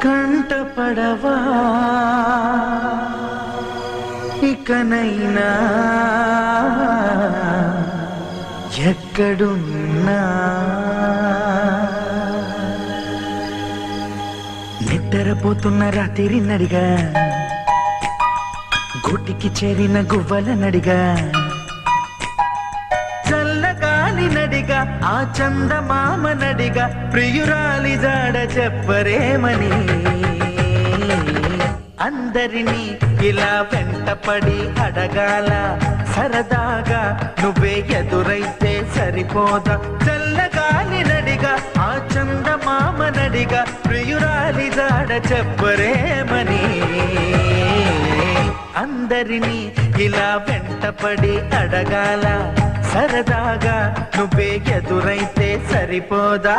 కంటపడవా ఇకనైనా ఎక్కడున్నా నిద్రపోతున్న రాత్రి నడిగా గుటికి చేరిన గువ్వల నడిగా చల్లగాలి నడిగా ఆ చందమామ నడిగా ప్రియురాలి జాడ చెప్పరేమని అందరినీ ఇలా వెంటపడి అడగాల సరదాగా నువ్వే ఎదురైతే సరిపోదా చల్లగాలి నడిగా ఆ చందమామ నడిగా ప్రియురాలి జాడ చెప్పరేమని అందరినీ ఇలా వెంటపడి అడగాల సరదాగా నువ్వే ఎదురైతే సరిపోదా